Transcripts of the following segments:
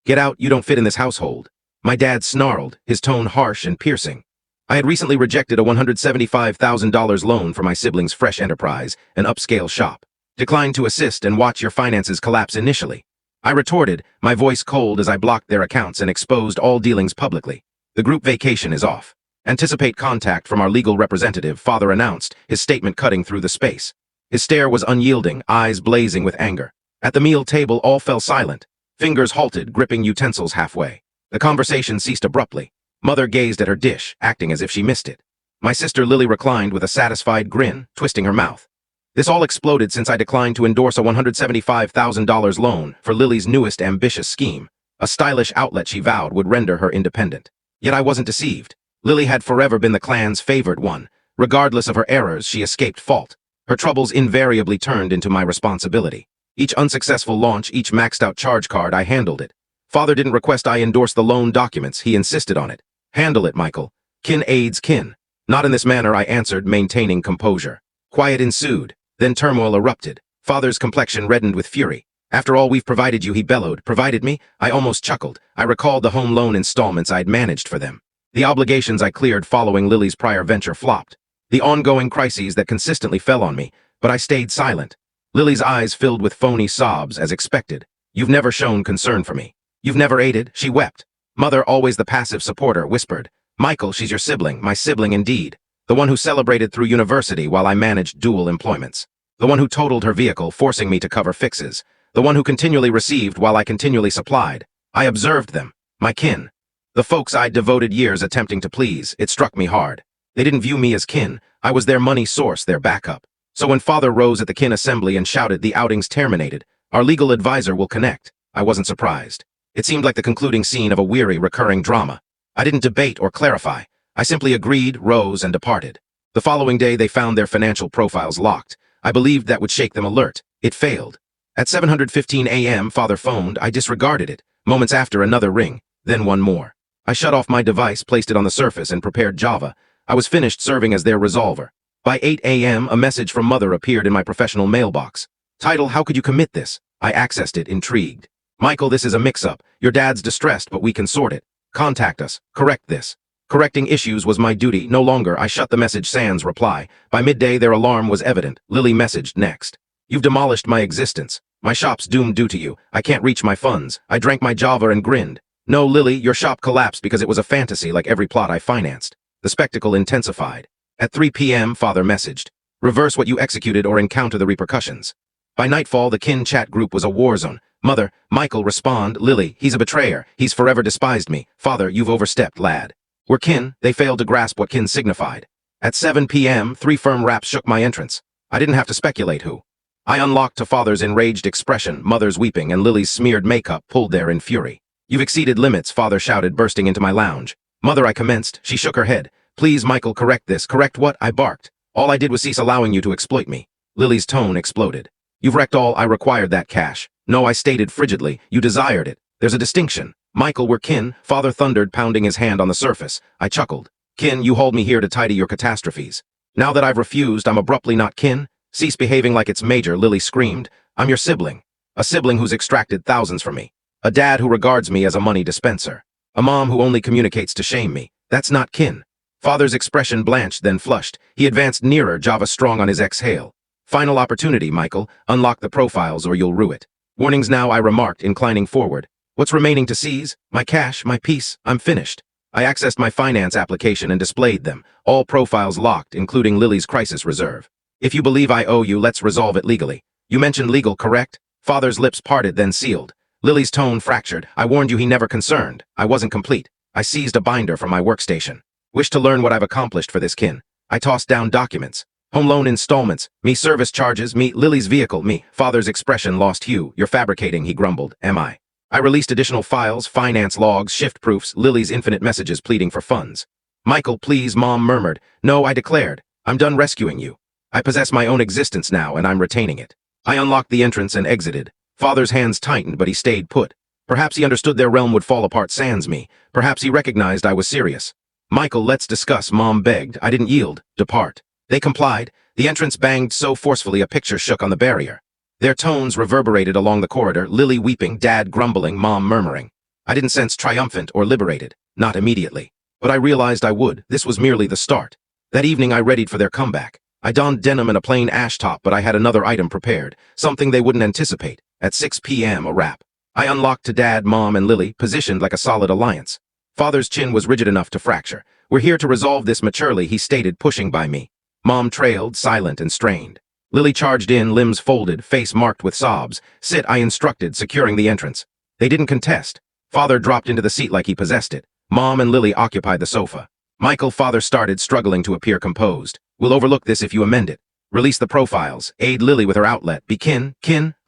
Get out, you don't fit in this household. My dad snarled, his tone harsh and piercing. I had recently rejected a $175,000 loan for my siblings' fresh enterprise, an upscale shop. Declined to assist and watch your finances collapse initially. I retorted, my voice cold as I blocked their accounts and exposed all dealings publicly. The group vacation is off. Anticipate contact from our legal representative, Father announced, his statement cutting through the space. His stare was unyielding, eyes blazing with anger. At the meal table, all fell silent. Fingers halted, gripping utensils halfway. The conversation ceased abruptly. Mother gazed at her dish, acting as if she missed it. My sister Lily reclined with a satisfied grin, twisting her mouth. This all exploded since I declined to endorse a $175,000 loan for Lily's newest ambitious scheme, a stylish outlet she vowed would render her independent. Yet I wasn't deceived. Lily had forever been the clan's favored one. Regardless of her errors, she escaped fault. Her troubles invariably turned into my responsibility. Each unsuccessful launch, each maxed-out charge card, I handled it. Father didn't request I endorse the loan documents, he insisted on it. Handle it, Michael. Kin aids kin. Not in this manner, I answered, maintaining composure. Quiet ensued. Then turmoil erupted. Father's complexion reddened with fury. After all we've provided you, he bellowed. Provided me? I almost chuckled. I recalled the home loan installments I'd managed for them. The obligations I cleared following Lily's prior venture flopped. The ongoing crises that consistently fell on me, but I stayed silent. Lily's eyes filled with phony sobs, as expected. You've never shown concern for me. You've never aided, she wept. Mother, always the passive supporter, whispered. Michael, she's your sibling, my sibling indeed. The one who celebrated through university while I managed dual employments. The one who totaled her vehicle, forcing me to cover fixes. The one who continually received while I continually supplied. I observed them. My kin. The folks I'd devoted years attempting to please, it struck me hard. They didn't view me as kin. I was their money source, their backup. So when Father rose at the kin assembly and shouted, the outing's terminated, our legal advisor will connect, I wasn't surprised. It seemed like the concluding scene of a weary, recurring drama. I didn't debate or clarify. I simply agreed, rose, and departed. The following day, they found their financial profiles locked. I believed that would shake them alert. It failed. At 7:15 a.m., Father phoned. I disregarded it. Moments after, another ring. Then one more. I shut off my device, placed it on the surface, and prepared Java. I was finished serving as their resolver. By 8 a.m., a message from Mother appeared in my professional mailbox. Title, how could you commit this? I accessed it, intrigued. Michael, this is a mix-up. Your dad's distressed, but we can sort it. Contact us. Correct this. Correcting issues was my duty. No longer. I shut the message sans reply. By midday, their alarm was evident. Lily messaged next. You've demolished my existence. My shop's doomed due to you. I can't reach my funds. I drank my Java and grinned. No, Lily, your shop collapsed because it was a fantasy like every plot I financed. The spectacle intensified. At 3 p.m., Father messaged. Reverse what you executed or encounter the repercussions. By nightfall, the kin chat group was a war zone. Mother, Michael, respond. Lily, he's a betrayer. He's forever despised me. Father, you've overstepped, lad. We're kin. They failed to grasp what kin signified. At 7 p.m., 3 firm raps shook my entrance. I didn't have to speculate who. I unlocked to Father's enraged expression, Mother's weeping, and Lily's smeared makeup pulled there in fury. You've exceeded limits, Father shouted, bursting into my lounge. Mother, I commenced. She shook her head. Please, Michael, correct this. Correct what? I barked. All I did was cease allowing you to exploit me. Lily's tone exploded. You've wrecked all. I required that cash. No, I stated frigidly. You desired it. There's a distinction. Michael, we're kin. Father thundered, pounding his hand on the surface. I chuckled. Kin, you hauled me here to tidy your catastrophes. Now that I've refused, I'm abruptly not kin. Cease behaving like it's major, Lily screamed. I'm your sibling. A sibling who's extracted thousands from me. A dad who regards me as a money dispenser. A mom who only communicates to shame me. That's not kin. Father's expression blanched, then flushed. He advanced nearer, Java strong on his exhale. Final opportunity, Michael. Unlock the profiles or you'll rue it. Warnings now, I remarked, inclining forward. What's remaining to seize? My cash, my peace. I'm finished. I accessed my finance application and displayed them. All profiles locked, including Lily's crisis reserve. If you believe I owe you, let's resolve it legally. You mentioned legal, correct? Father's lips parted, then sealed. Lily's tone fractured. I warned you he never concerned. I wasn't complete. I seized a binder from my workstation. Wish to learn what I've accomplished for this kin. I tossed down documents. Home loan installments. Me service charges. Me Lily's vehicle. Me. Father's expression lost hue. You're fabricating, he grumbled. Am I? I released additional files, finance logs, shift proofs, Lily's infinite messages pleading for funds. Michael, please, Mom murmured. No, I declared. I'm done rescuing you. I possess my own existence now, and I'm retaining it. I unlocked the entrance and exited. Father's hands tightened, but he stayed put. Perhaps he understood their realm would fall apart sans me. Perhaps he recognized I was serious. Michael, let's discuss, Mom begged. I didn't yield. Depart. They complied. The entrance banged so forcefully a picture shook on the barrier. Their tones reverberated along the corridor, Lily weeping, Dad grumbling, Mom murmuring. I didn't sense triumphant or liberated, not immediately. But I realized I would. This was merely the start. That evening I readied for their comeback. I donned denim and a plain ash top, but I had another item prepared, something they wouldn't anticipate. At 6 p.m. a wrap. I unlocked to Dad, Mom, and Lily, positioned like a solid alliance. Father's chin was rigid enough to fracture. We're here to resolve this maturely, he stated, pushing by me. Mom trailed, silent and strained. Lily charged in, limbs folded, face marked with sobs. Sit, I instructed, securing the entrance. They didn't contest. Father dropped into the seat like he possessed it. Mom and Lily occupied the sofa. Michael, father started, struggling to appear composed. We'll overlook this if you amend it. Release the profiles. Aid Lily with her outlet. Be kin,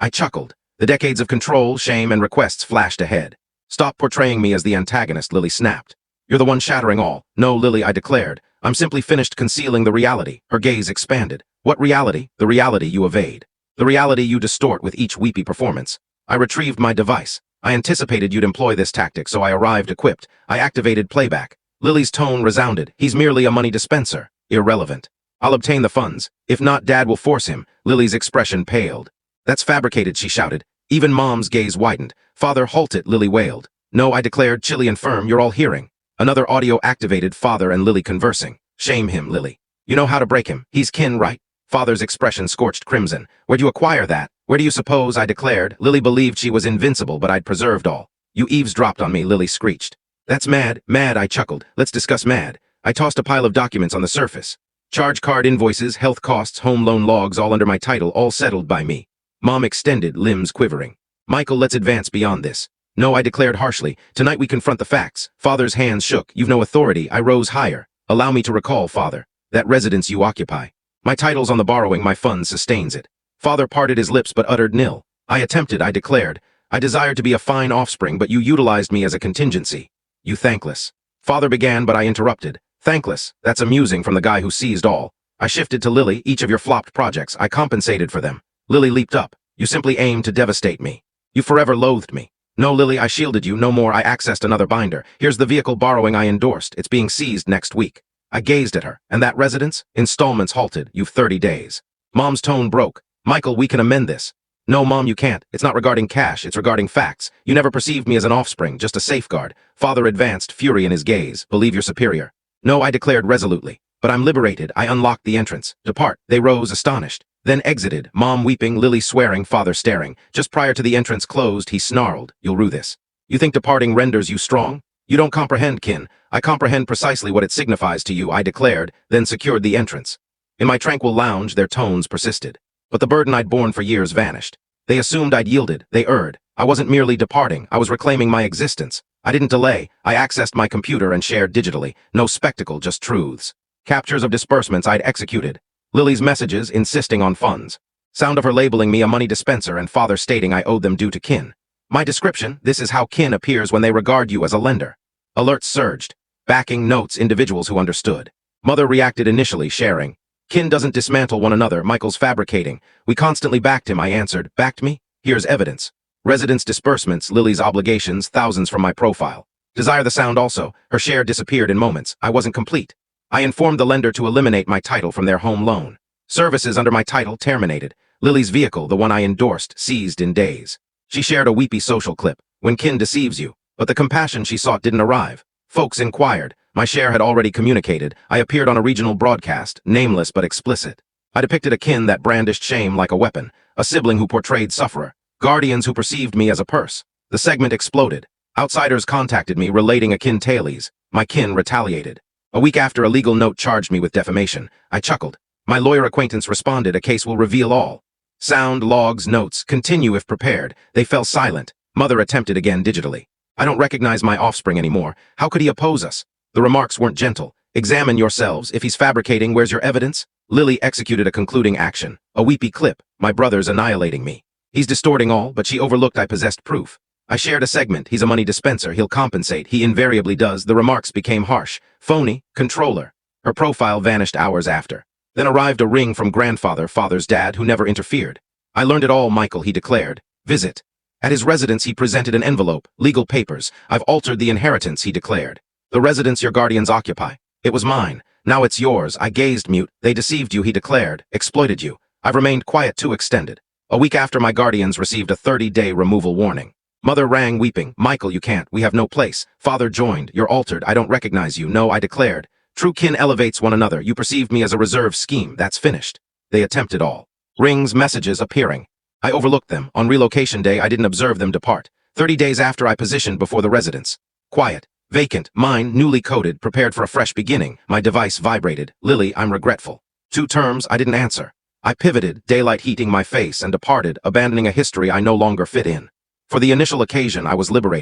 I chuckled. The decades of control, shame, and requests flashed ahead. Stop portraying me as the antagonist, Lily snapped. You're the one shattering all. No, Lily, I declared. I'm simply finished concealing the reality. Her gaze expanded. What reality? The reality you evade. The reality you distort with each weepy performance. I retrieved my device. I anticipated you'd employ this tactic, so I arrived equipped. I activated playback. Lily's tone resounded. He's merely a money dispenser. Irrelevant. I'll obtain the funds. If not, Dad will force him. Lily's expression paled. That's fabricated, she shouted. Even Mom's gaze widened. Father, halt it, Lily wailed. No, I declared, chilly and firm, you're all hearing. Another audio activated, Father and Lily conversing. Shame him, Lily. You know how to break him. He's kin, right? Father's expression scorched crimson. Where'd you acquire that? Where do you suppose, I declared. Lily believed she was invincible, but I'd preserved all. You eavesdropped on me, Lily screeched. That's mad, I chuckled. Let's discuss mad. I tossed a pile of documents on the surface. Charge card invoices, health costs, home loan logs, all under my title, all settled by me. Mom extended, limbs quivering. Michael, let's advance beyond this. No, I declared harshly. Tonight we confront the facts. Father's hands shook. You've no authority. I rose higher. Allow me to recall, Father, that residence you occupy. My title's on the borrowing, my fund sustains it. Father parted his lips but uttered nil. I attempted, I declared. I desired to be a fine offspring, but you utilized me as a contingency. You thankless. Father began, but I interrupted. Thankless. That's amusing from the guy who seized all. I shifted to Lily. Each of your flopped projects, I compensated for them. Lily leaped up. You simply aimed to devastate me. You forever loathed me. No, Lily, I shielded you. No more. I accessed another binder. Here's the vehicle borrowing I endorsed. It's being seized next week. I gazed at her. And that residence? Installments halted. You've 30 days. Mom's tone broke. Michael, we can amend this. No, Mom, you can't. It's not regarding cash. It's regarding facts. You never perceived me as an offspring, just a safeguard. Father advanced, fury in his gaze. Believe you're superior. No, I declared resolutely. But I'm liberated. I unlocked the entrance. Depart. They rose, astonished. Then exited, Mom weeping, Lily swearing, Father staring. Just prior to the entrance closed, he snarled. You'll rue this. You think departing renders you strong? You don't comprehend, kin. I comprehend precisely what it signifies to you, I declared, then secured the entrance. In my tranquil lounge, their tones persisted. But the burden I'd borne for years vanished. They assumed I'd yielded. They erred. I wasn't merely departing. I was reclaiming my existence. I didn't delay. I accessed my computer and shared digitally. No spectacle, just truths. Captures of disbursements I'd executed. Lily's messages insisting on funds. Sound of her labeling me a money dispenser and Father stating I owed them due to kin. My description, this is how kin appears when they regard you as a lender. Alerts surged. Backing notes, individuals who understood. Mother reacted initially, sharing. Kin doesn't dismantle one another, Michael's fabricating. We constantly backed him, I answered. Backed me? Here's evidence. Residence disbursements, Lily's obligations, thousands from my profile. Desire the sound also. Her share disappeared in moments. I wasn't complete. I informed the lender to eliminate my title from their home loan. Services under my title terminated. Lily's vehicle, the one I endorsed, seized in days. She shared a weepy social clip. When kin deceives you. But the compassion she sought didn't arrive. Folks inquired. My share had already communicated. I appeared on a regional broadcast, nameless but explicit. I depicted a kin that brandished shame like a weapon, a sibling who portrayed sufferer, guardians who perceived me as a purse. The segment exploded. Outsiders contacted me, relating a kin tales. My kin retaliated. A week after, a legal note charged me with defamation. I chuckled. My lawyer acquaintance responded, a case will reveal all. Sound, logs, notes, continue if prepared. They fell silent. Mother attempted again digitally. I don't recognize my offspring anymore. How could he oppose us? The remarks weren't gentle. Examine yourselves. If he's fabricating, where's your evidence? Lily executed a concluding action. A weepy clip. My brother's annihilating me. He's distorting all, but she overlooked I possessed proof. I shared a segment. He's a money dispenser. He'll compensate. He invariably does. The remarks became harsh. Phony. Controller. Her profile vanished hours after. Then arrived a ring from grandfather, father's dad, who never interfered. I learned it all, Michael, he declared. Visit. At his residence, he presented an envelope. Legal papers. I've altered the inheritance, he declared. The residence your guardians occupy. It was mine. Now it's yours. I gazed mute. They deceived you, he declared. Exploited you. I've remained quiet too extended. A week after, my guardians received a 30-day removal warning. Mother rang, weeping. Michael, you can't. We have no place. Father joined. You're altered. I don't recognize you. No, I declared. True kin elevates one another. You perceived me as a reserve scheme. That's finished. They attempted all. Rings, messages appearing. I overlooked them. On relocation day, I didn't observe them depart. 30 days after, I positioned before the residence. Quiet. Vacant. Mine, newly coded, prepared for a fresh beginning. My device vibrated. Lily, I'm regretful. 2 terms, I didn't answer. I pivoted, daylight heating my face, and departed, abandoning a history I no longer fit in. For the initial occasion, I was liberated.